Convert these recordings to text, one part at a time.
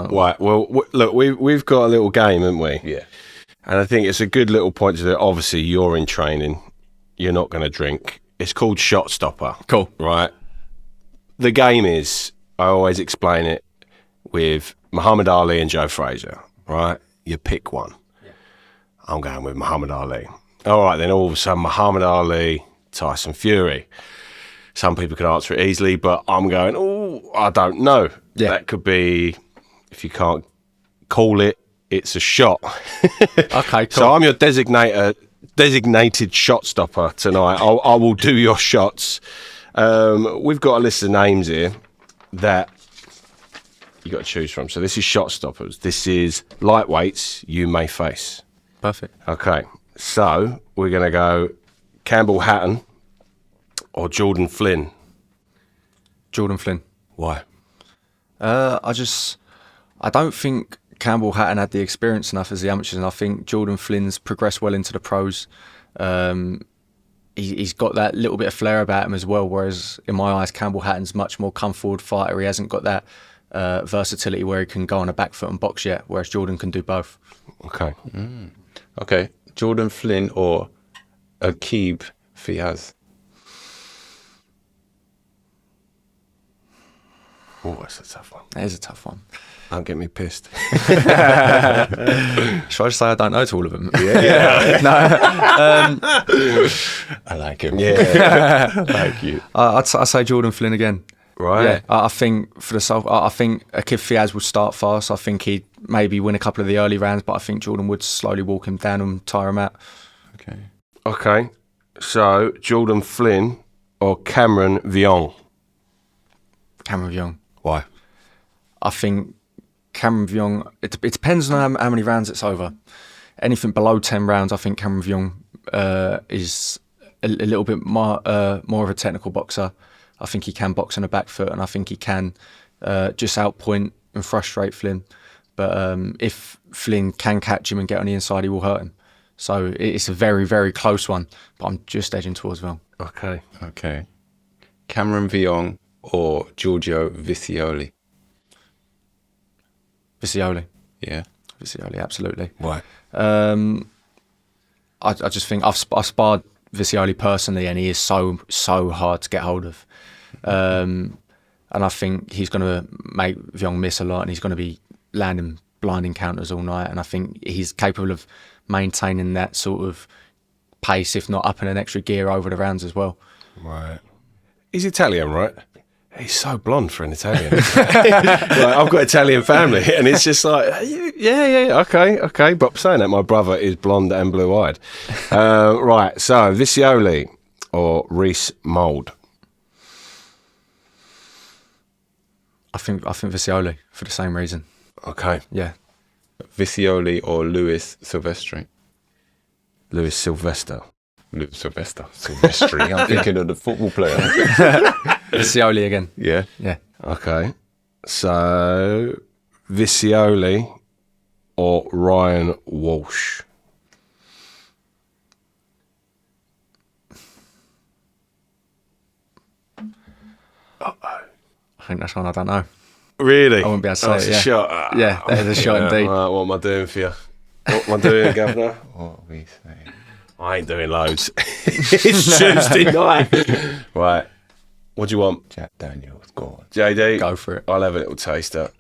don't we? Right, well, look, we've got a little game, haven't we? Yeah. And I think it's a good little point to do. Obviously, you're in training. You're not going to drink. It's called Shot Stopper. Cool. Right? The game is, I always explain it with Muhammad Ali and Joe Frazier, right? You pick one. Yeah. I'm going with Muhammad Ali. All right, then all of a sudden, Muhammad Ali, Tyson Fury. Some people can answer it easily, but I'm going, I don't know. Yeah. That could be, if you can't call it, it's a shot. Okay, cool. So I'm your designated shot stopper tonight. I will do your shots. We've got a list of names here that you got to choose from. So this is shot stoppers. This is lightweights you may face. Perfect. Okay, so we're going to go Campbell Hatton or Jordan Flynn. Jordan Flynn. Why? I don't think Campbell Hatton had the experience enough as the amateurs, and I think Jordan Flynn's progressed well into the pros. He's got that little bit of flair about him as well, whereas in my eyes, Campbell Hatton's much more come-forward fighter. He hasn't got that versatility where he can go on a back foot and box yet, whereas Jordan can do both. Okay. Okay, Jordan Flynn or Aqib Fiaz? Oh, that's a tough one. That is a tough one. Don't get me pissed. Should I just say I don't know to all of them? Yeah. I like him. Yeah. I like you. I'd say Jordan Flynn again. Right. Yeah, I think for the I think Aqib Fiaz would start fast. I think he'd maybe win a couple of the early rounds, but I think Jordan would slowly walk him down and tire him out. Okay. So Jordan Flynn or Cameron Viong? Cameron Viong. Why? I think Cameron Viong, it depends on how many rounds it's over. Anything below 10 rounds, I think Cameron Viong is a little bit more of a technical boxer. I think he can box on a back foot, and I think he can just outpoint and frustrate Flynn. But if Flynn can catch him and get on the inside, he will hurt him. So it's a very, very close one, but I'm just edging towards Viong. Okay. Cameron Viong or Giorgio Visioli? Visioli. Yeah. Visioli, absolutely. Why? I just think I've sparred Visioli personally, and he is so hard to get hold of. And I think he's going to make Viong miss a lot, and he's going to be landing blind encounters all night. And I think he's capable of maintaining that sort of pace, if not up in an extra gear over the rounds as well. Right. He's Italian, right? He's so blonde for an Italian. I've got Italian family, and it's just like, yeah, okay. But saying that, my brother is blonde and blue-eyed. Right, so Visioli or Reese Mould? I think Visioli for the same reason. Okay. Yeah. Visioli or Luis Silvestri? Luis Sylvester. Silvestri. I'm thinking of the football player. Visioli again. Yeah. Yeah. Okay. So Visioli or Ryan Walsh? I think that's one I don't know. Really? I wouldn't be able to say That's it, yeah. a shot. Yeah, that is a shot indeed. Right, what am I doing for you? What am I doing, Governor? What we say? I ain't doing loads. It's Tuesday night. Right. What do you want? Jack Daniels, go on. JD? Go for it. I'll have a little taster.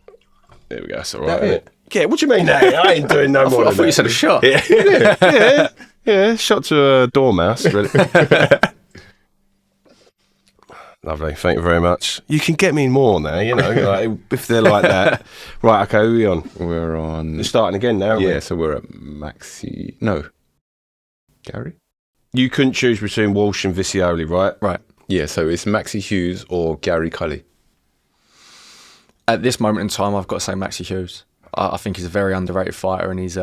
There we go. That's all right, That isn't it? it? Yeah, what do you mean that? I ain't doing no more I than thought you that. said a shot. Yeah, shot to a dormouse. Really. Lovely, thank you very much. You can get me more now, you know, like, if they're like that. Right, okay, who are we on? We're on... We're starting again now, aren't we? Yeah, so we're at Maxi... No. Gary? You couldn't choose between Walsh and Visioli, right? Right. Yeah, so it's Maxi Hughes or Gary Cully. At this moment in time, I've got to say Maxi Hughes. I think he's a very underrated fighter, and he's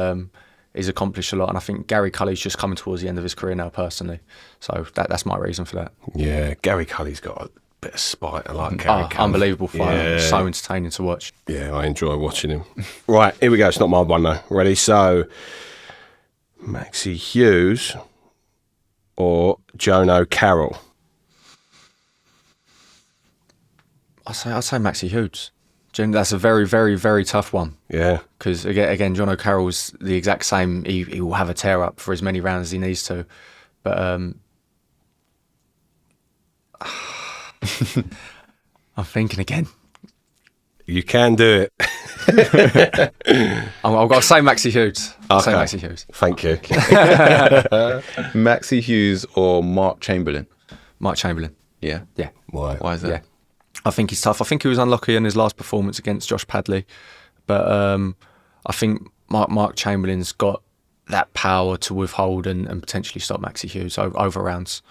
accomplished a lot. And I think Gary Cully's just coming towards the end of his career now, personally. So that's my reason for that. Yeah, Gary Cully's got a bit of spite. I like Gary Cully. Unbelievable fighter. Yeah. So entertaining to watch. Yeah, I enjoy watching him. Right, here we go. It's not my one, though. Ready? So, Maxi Hughes or Jono Carroll? I'd say Maxi Hughes. That's a very, very, very tough one. Yeah. Because again, John O'Carroll's the exact same. He will have a tear up for as many rounds as he needs to. But I'm thinking again. You can do it. I've got to say Maxi Hughes. Okay. Say Maxi Hughes. Thank you. Maxi Hughes or Mark Chamberlain? Mark Chamberlain. Yeah. Yeah. Why? Why is that? Yeah. I think he's tough. I think he was unlucky in his last performance against Josh Padley. But I think Mark Chamberlain's got that power to withhold and potentially stop Maxi Hughes over rounds.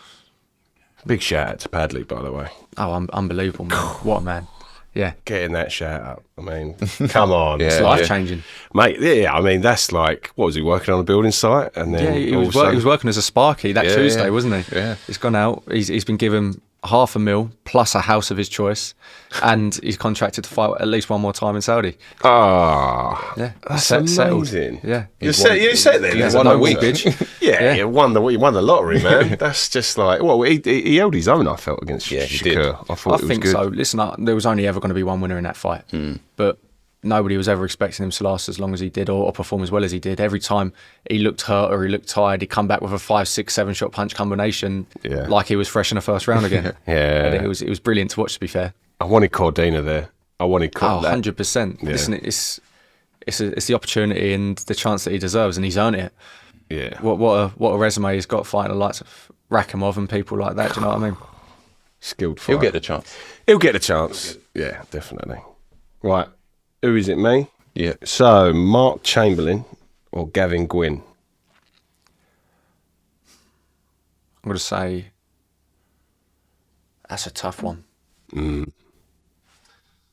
Big shout out to Padley, by the way. Oh, unbelievable, man. What a man. Yeah. Getting that shout out. I mean, come on. Yeah. It's life-changing. Mate, yeah, I mean, that's like, what was he, working on a building site? And then Yeah, he was working as a Sparky that Tuesday, yeah. wasn't he? Yeah. He's gone out. He's been given $500,000 plus a house of his choice, and he's contracted to fight at least one more time in Saudi. Ah, Yeah, that's settled. amazing. Yeah, You said that. He has Won a the no week. mortgage. Yeah, you won the lottery, man. That's just like, well, he held his own, I felt, against Yeah, he Shakur. did. I thought I it was think good. so. Listen, there was only ever going to be one winner in that fight, but nobody was ever expecting him to last as long as he did or perform as well as he did. Every time he looked hurt or he looked tired, he'd come back with a 5, 6, 7 shot punch combination, Yeah. like he was fresh in the first round again. Yeah. And it was brilliant to watch. To be fair, I wanted Cordina there. I wanted oh, that. 100%. Yeah. Listen, it's the opportunity and the chance that he deserves, and he's earned it. Yeah. What a resume he's got fighting the likes of Rakimov and people like that. Do you know what I mean? Skilled fighter. He'll get the chance. He'll get a chance. Yeah, definitely. Right. Who is it, me? Yeah. So, Mark Chamberlain or Gavin Gwynn? I'm going to say that's a tough one.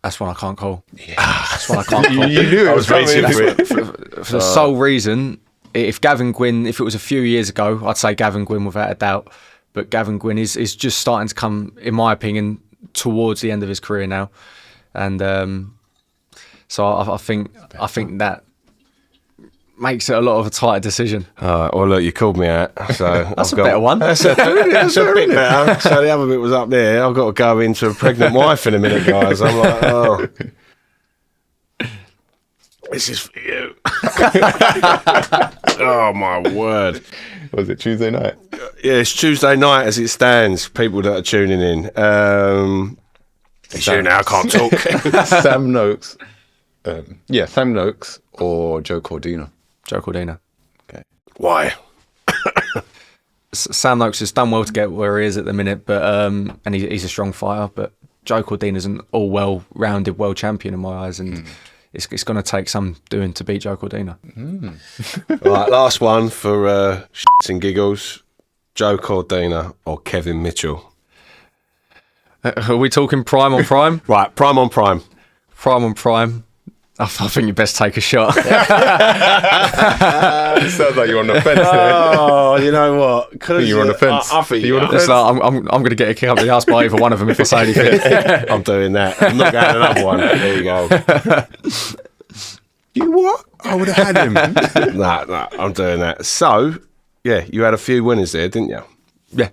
That's one I can't call. Yeah. That's one I can't call. You knew it I was waiting for it. For the sole reason, if Gavin Gwynn, if it was a few years ago, I'd say Gavin Gwynn without a doubt. But Gavin Gwynn is just starting to come, in my opinion, towards the end of his career now. And so I think that makes it a lot of a tighter decision. Well, look, you called me out. So That's a better one. That's a bit better. So the other bit was up there. I've got to go into a pregnant wife in a minute, guys. I'm like, oh. This is for you. Oh, my word. Was it Tuesday night? Yeah, it's Tuesday night as it stands, people that are tuning in. It's you now, I can't talk. Sam Noakes. Sam Noakes or Joe Cordina. Joe Cordina. Okay. Why? Sam Noakes has done well to get where he is at the minute, but and he's a strong fighter. But Joe Cordina's an all-well-rounded world champion in my eyes, and it's going to take some doing to beat Joe Cordina. Right, last one for shits and giggles. Joe Cordina or Kevin Mitchell? Are we talking prime on prime? Right, prime on prime. Prime on prime. I think you best take a shot. It sounds like you're on the fence there. Oh, you know what? You're on the fence. I think You're on the It's like, I'm going to get a kick up the ass by either one of them if I say anything. I'm doing that. I'm not going another one. There you go. You what? I would have had him. Nah, I'm doing that. So, yeah, you had a few winners there, didn't you? Yeah.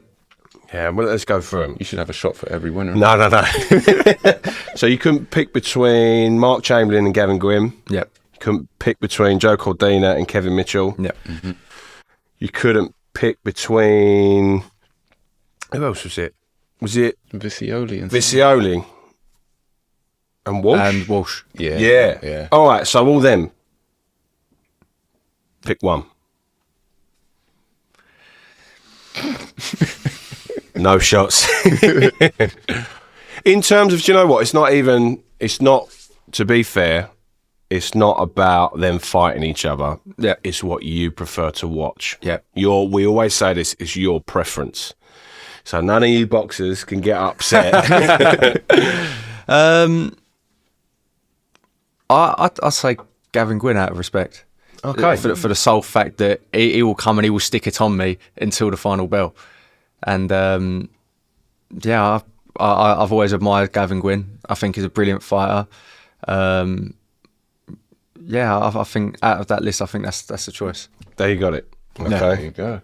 Yeah, well, let's go through them. You should have a shot for every winner. No. So you couldn't pick between Mark Chamberlain and Gavin Gwynn. Yep. You couldn't pick between Joe Cordina and Kevin Mitchell. Yep. You couldn't pick between... Who else was it? Was it Vicioli and Vicioli and Walsh? And Walsh. Yeah. All right, so all them. Pick one. No shots. In terms of, do you know what? It's not, to be fair, it's not about them fighting each other. Yeah. It's what you prefer to watch. Yeah. We always say this is your preference. So none of you boxers can get upset. I say Gavin Gwynn out of respect. Okay. For the sole fact that he will come and he will stick it on me until the final bell. And I've always admired Gavin Gwynn. I think he's a brilliant fighter. I think out of that list, I think that's the choice. There you got it. Okay. There you go.